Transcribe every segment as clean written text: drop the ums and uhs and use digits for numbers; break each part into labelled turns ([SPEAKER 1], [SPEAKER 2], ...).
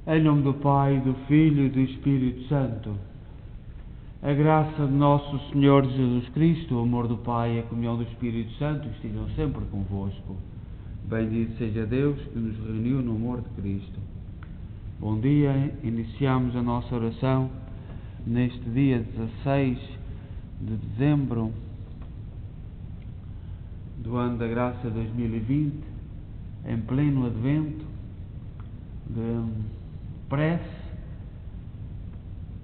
[SPEAKER 1] Em nome do Pai, do Filho e do Espírito Santo. A graça de nosso Senhor Jesus Cristo, o amor do Pai e a comunhão do Espírito Santo estejam sempre convosco. Bendito seja Deus que nos reuniu no amor de Cristo. Bom dia, iniciamos a nossa oração neste dia 16 de dezembro do ano da graça 2020, em pleno advento, de prece,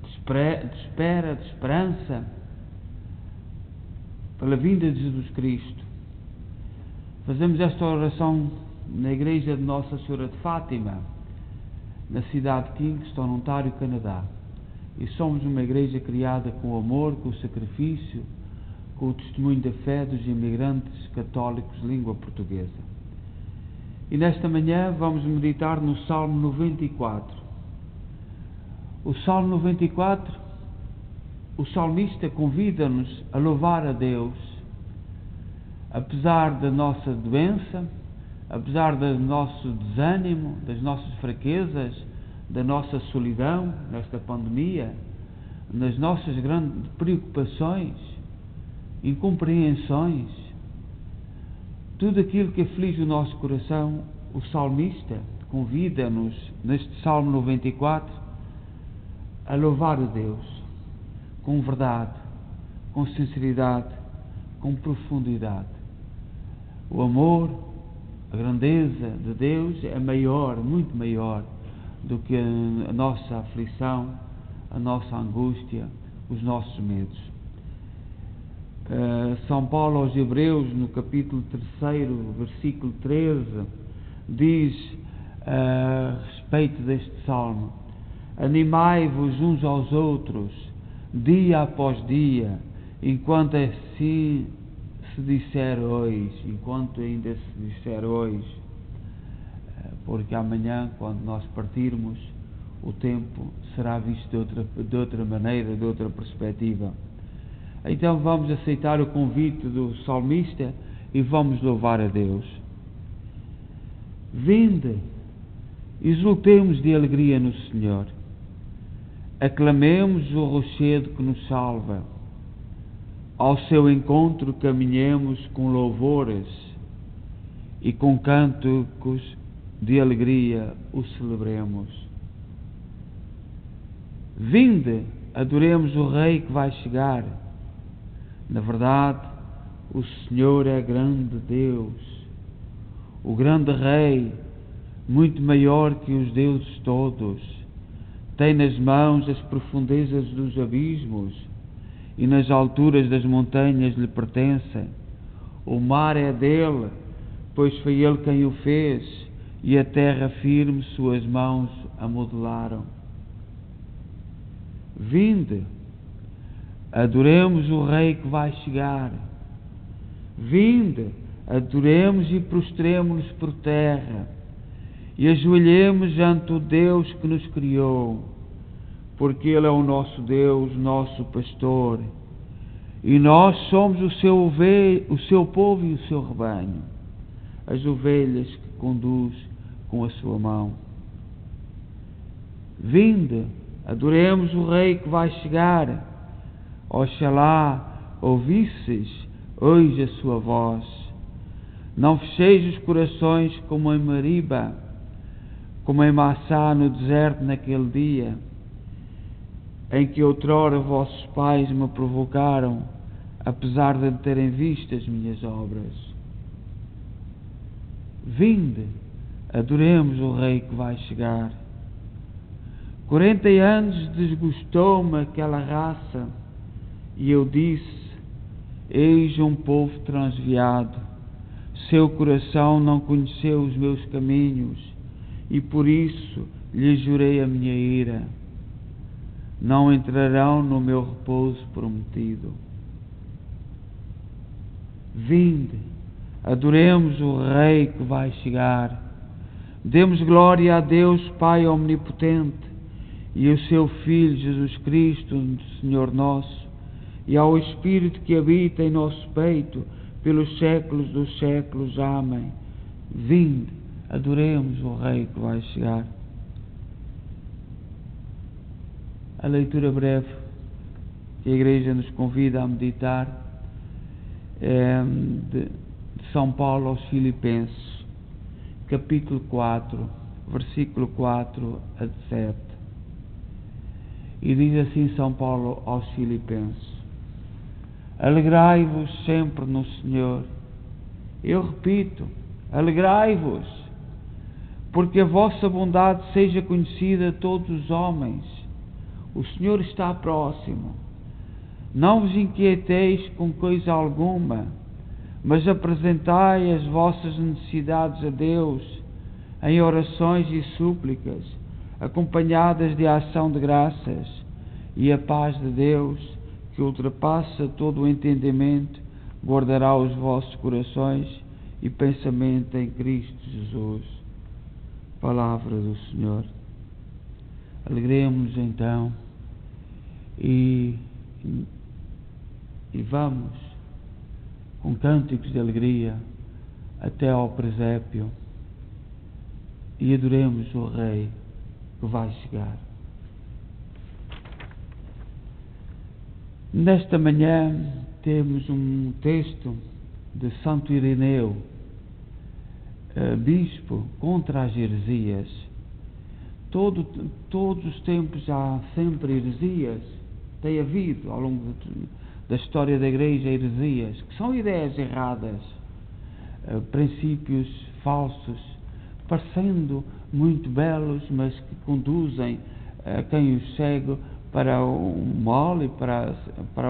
[SPEAKER 1] de espera, de esperança pela vinda de Jesus Cristo. Fazemos esta oração na igreja de Nossa Senhora de Fátima, na cidade de Kingston, Ontário, Canadá. E somos uma igreja criada com amor, com o sacrifício, com o testemunho da fé dos imigrantes católicos de língua portuguesa. E nesta manhã vamos meditar no Salmo 94. O Salmo 94, o salmista convida-nos a louvar a Deus, apesar da nossa doença, apesar do nosso desânimo, das nossas fraquezas, da nossa solidão nesta pandemia, nas nossas grandes preocupações, incompreensões, tudo aquilo que aflige o nosso coração. O salmista convida-nos neste Salmo 94 a louvar a Deus com verdade, com sinceridade, com profundidade. O amor, a grandeza de Deus é maior, muito maior do que a nossa aflição, a nossa angústia, os nossos medos. São Paulo aos Hebreus, no capítulo 3, versículo 13, diz a respeito deste salmo: animai-vos uns aos outros, dia após dia, enquanto assim se disser hoje, enquanto ainda se disser hoje, porque amanhã, quando nós partirmos, o tempo será visto de outra maneira, de outra perspectiva. Então vamos aceitar o convite do salmista e vamos louvar a Deus. Vinde, exultemos de alegria no Senhor. Aclamemos o rochedo que nos salva. Ao seu encontro caminhemos com louvores e com cânticos de alegria o celebremos. Vinde, adoremos o Rei que vai chegar. Na verdade, o Senhor é grande Deus, o grande Rei, muito maior que os deuses todos. Tem nas mãos as profundezas dos abismos e nas alturas das montanhas lhe pertencem. O mar é dele, pois foi ele quem o fez, e a terra firme suas mãos a modelaram. Vinde, adoremos o Rei que vai chegar. Vinde, adoremos e prostremo-nos por terra e ajoelhemos ante o Deus que nos criou, porque Ele é o nosso Deus, nosso pastor, e nós somos o seu povo e o seu rebanho, as ovelhas que conduz com a sua mão. Vinde, adoremos o Rei que vai chegar. Oxalá ouvisseis hoje a sua voz. Não fecheis os corações como em Mariba, como em Massá no deserto naquele dia, em que outrora vossos pais me provocaram, apesar de terem visto as minhas obras. Vinde, adoremos o Rei que vai chegar. 40 anos desgostou-me aquela raça, e eu disse: eis um povo transviado, seu coração não conheceu os meus caminhos, e por isso lhe jurei a minha ira. Não entrarão no meu repouso prometido. Vinde, adoremos o Rei que vai chegar. Demos glória a Deus Pai Omnipotente e ao seu Filho Jesus Cristo, Senhor nosso, e ao Espírito que habita em nosso peito, pelos séculos dos séculos. Amém. Vinde, adoremos o Rei que vai chegar. a leitura breve que a Igreja nos convida a meditar é de São Paulo aos Filipenses, capítulo 4, versículo 4 a 7. E diz assim São Paulo aos Filipenses: alegrai-vos sempre no Senhor. Eu repito, alegrai-vos, porque a vossa bondade seja conhecida a todos os homens. O Senhor está próximo. Não vos inquieteis com coisa alguma, mas apresentai as vossas necessidades a Deus em orações e súplicas, acompanhadas de ação de graças, e a paz de Deus, que ultrapassa todo o entendimento, guardará os vossos corações e pensamento em Cristo Jesus. Palavra do Senhor. Alegremos-nos então e vamos com cânticos de alegria até ao presépio e adoremos o Rei que vai chegar. Nesta manhã temos um texto de Santo Ireneu, bispo, contra as heresias. Todos os tempos há sempre heresias, tem havido ao longo da história da Igreja heresias, que são ideias erradas, princípios falsos, parecendo muito belos, mas que conduzem quem os segue para o mal e para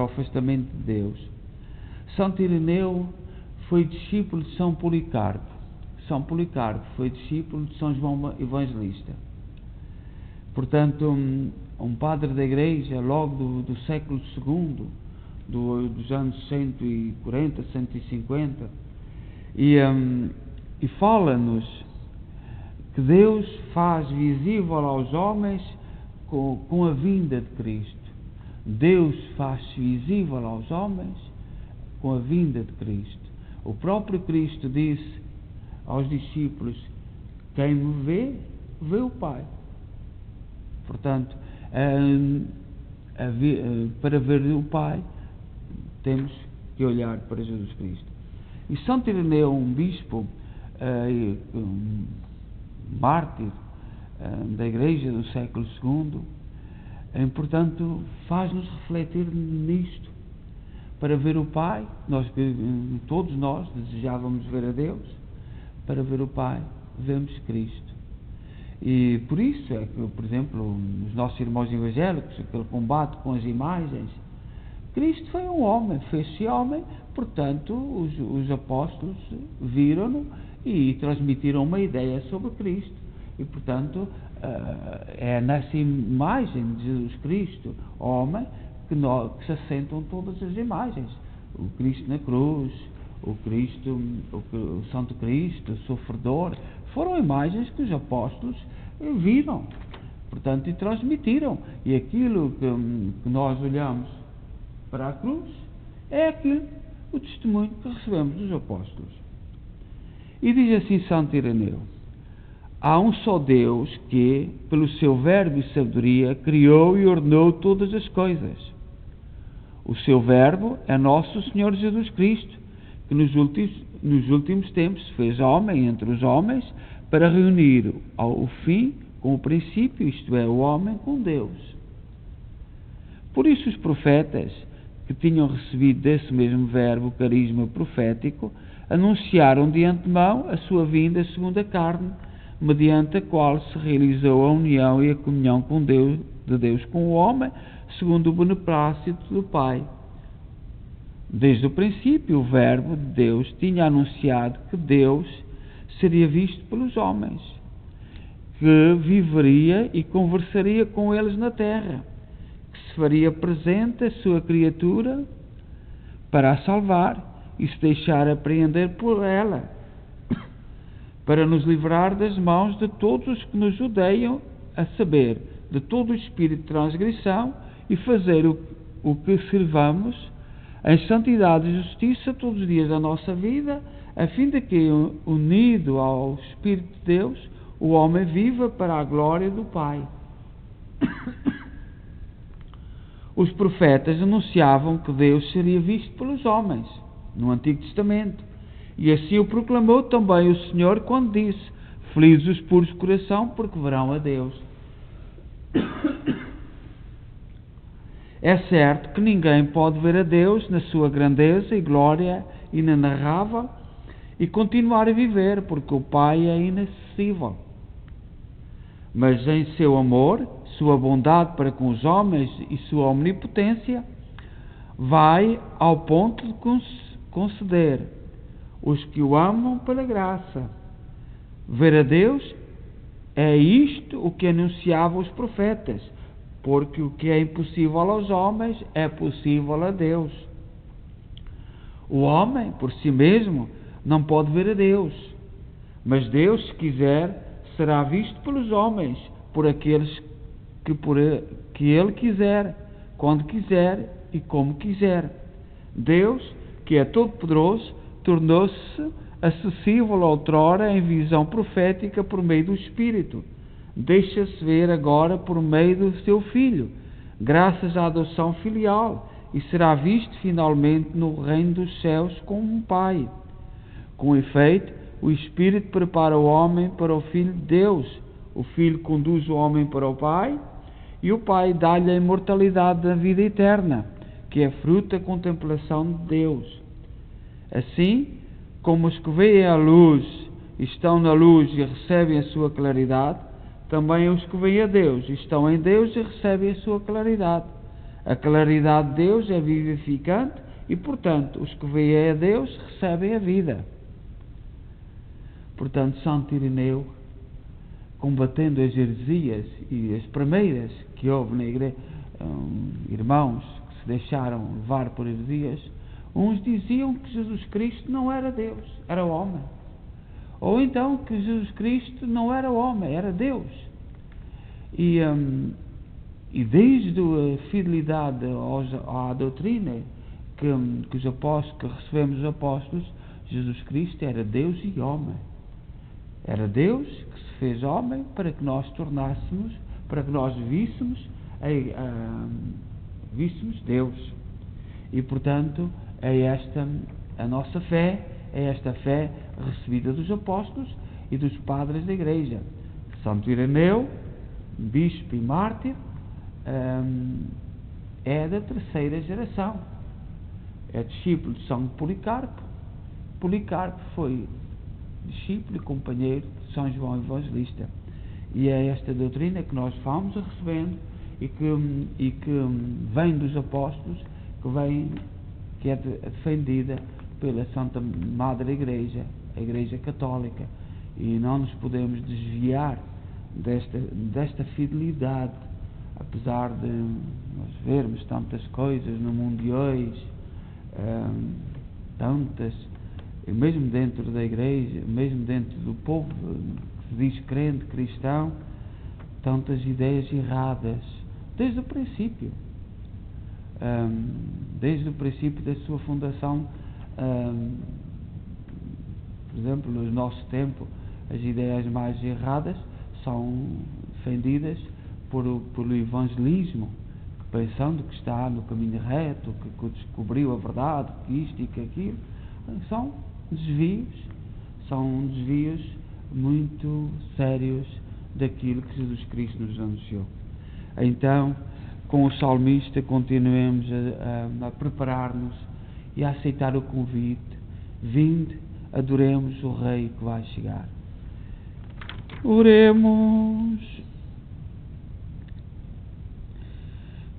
[SPEAKER 1] o afastamento de Deus. Santo Ireneu foi discípulo de São Policarpo. São Policarpo foi discípulo de São João Evangelista. Portanto, um padre da Igreja, logo do século II, dos anos 140, 150, e fala-nos que Deus faz visível aos homens com a vinda de Cristo. Deus faz-se visível aos homens com a vinda de Cristo. O próprio Cristo disse aos discípulos: quem me vê, vê o Pai. Portanto, para ver o Pai, temos que olhar para Jesus Cristo. E Santo Ireneu, um bispo, um mártir da Igreja do século II, portanto, faz-nos refletir nisto. Para ver o Pai, todos nós desejávamos ver a Deus. Para ver o Pai, vemos Cristo. E por isso é que, por exemplo, os nossos irmãos evangélicos, aquele combate com as imagens, Cristo foi um homem, fez-se homem, portanto, os apóstolos viram-no e transmitiram uma ideia sobre Cristo. E, portanto, é nessa imagem de Jesus Cristo, homem, que se assentam todas as imagens. O Cristo na cruz, o Santo Cristo, o sofredor, foram imagens que os apóstolos viram, portanto, e transmitiram. E aquilo que nós olhamos para a cruz é o testemunho que recebemos dos apóstolos. E diz assim Santo Ireneu: há um só Deus que, pelo seu verbo e sabedoria, criou e ordenou todas as coisas. O seu verbo é nosso Senhor Jesus Cristo, que nos últimos tempos se fez homem entre os homens, para reunir o fim com o princípio, isto é, o homem com Deus. Por isso os profetas, que tinham recebido desse mesmo verbo o carisma profético, anunciaram de antemão a sua vinda segundo a carne, mediante a qual se realizou a união e a comunhão de Deus com o homem, segundo o beneplácito do Pai. Desde o princípio, o Verbo de Deus tinha anunciado que Deus seria visto pelos homens, que viveria e conversaria com eles na terra, que se faria presente a sua criatura para a salvar e se deixar apreender por ela, para nos livrar das mãos de todos os que nos odeiam, a saber, de todo o espírito de transgressão, e fazer o que servamos em santidade e justiça todos os dias da nossa vida, a fim de que, unido ao Espírito de Deus, o homem viva para a glória do Pai. Os profetas anunciavam que Deus seria visto pelos homens, no Antigo Testamento. E assim o proclamou também o Senhor quando disse: felizes os puros de coração, porque verão a Deus. É certo que ninguém pode ver a Deus na sua grandeza e glória inenarrável e continuar a viver, porque o Pai é inacessível. Mas em seu amor, sua bondade para com os homens e sua omnipotência, vai ao ponto de conceder os que o amam pela graça. Ver a Deus é isto o que anunciavam os profetas, porque o que é impossível aos homens é possível a Deus. O homem, por si mesmo, não pode ver a Deus, mas Deus, se quiser, será visto pelos homens, por aqueles que Ele quiser, quando quiser e como quiser. Deus, que é todo-poderoso, tornou-se acessível outrora em visão profética por meio do Espírito. Deixa-se ver agora por meio do seu Filho, graças à adoção filial, e será visto finalmente no reino dos céus como um Pai. Com efeito, o Espírito prepara o homem para o Filho de Deus, o Filho conduz o homem para o Pai, e o Pai dá-lhe a imortalidade da vida eterna, que é fruto da contemplação de Deus. Assim, como os que veem a luz estão na luz e recebem a sua claridade, também os que veem a Deus estão em Deus e recebem a sua claridade. A claridade de Deus é vivificante e, portanto, os que veem a Deus recebem a vida. Portanto, Santo Irineu, combatendo as heresias e as primeiras que houve na igreja, irmãos que se deixaram levar por heresias, uns diziam que Jesus Cristo não era Deus, era homem. Ou então que Jesus Cristo não era homem, era Deus. E desde a fidelidade à doutrina que os apóstolos, que recebemos dos apóstolos, Jesus Cristo era Deus e homem. Era Deus que se fez homem para que nós tornássemos, para que nós víssemos Deus. E portanto, é esta a nossa fé, é esta fé recebida dos apóstolos e dos padres da Igreja. Santo Irineu, bispo e mártir, é da terceira geração. É discípulo de São Policarpo. Policarpo foi discípulo e companheiro de São João Evangelista. E é esta doutrina que nós vamos recebendo e que vem dos apóstolos, que é defendida pela Santa Madre Igreja, a Igreja Católica, e não nos podemos desviar desta fidelidade, apesar de nós vermos tantas coisas no mundo de hoje, tantas, mesmo dentro da Igreja, mesmo dentro do povo que se diz crente, cristão, tantas ideias erradas, desde o princípio da sua fundação. Por exemplo, no nosso tempo, as ideias mais erradas são defendidas pelo evangelismo, pensando que está no caminho reto, que descobriu a verdade, que isto e que aquilo. São desvios muito sérios daquilo que Jesus Cristo nos anunciou. Então, com o salmista, continuemos a preparar-nos e a aceitar o convite. Vinde, adoremos o Rei que vai chegar. Oremos.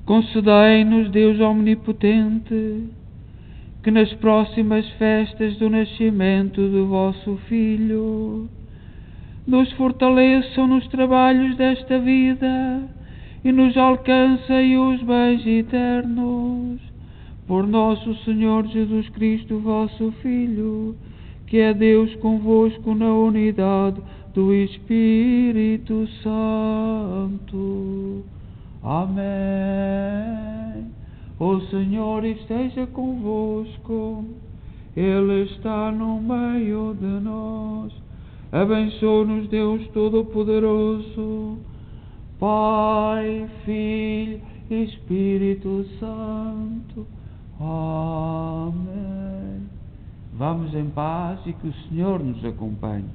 [SPEAKER 1] Concedei-nos, Deus Omnipotente, que nas próximas festas do nascimento do vosso Filho nos fortaleçam nos trabalhos desta vida e nos alcancem os bens eternos. Por nosso Senhor Jesus Cristo, vosso Filho, que é Deus convosco na unidade do Espírito Santo. Amém. O Senhor esteja convosco, Ele está no meio de nós. Abençoe-nos Deus Todo-Poderoso, Pai, Filho Espírito Santo. Amém. Vamos em paz e que o Senhor nos acompanhe.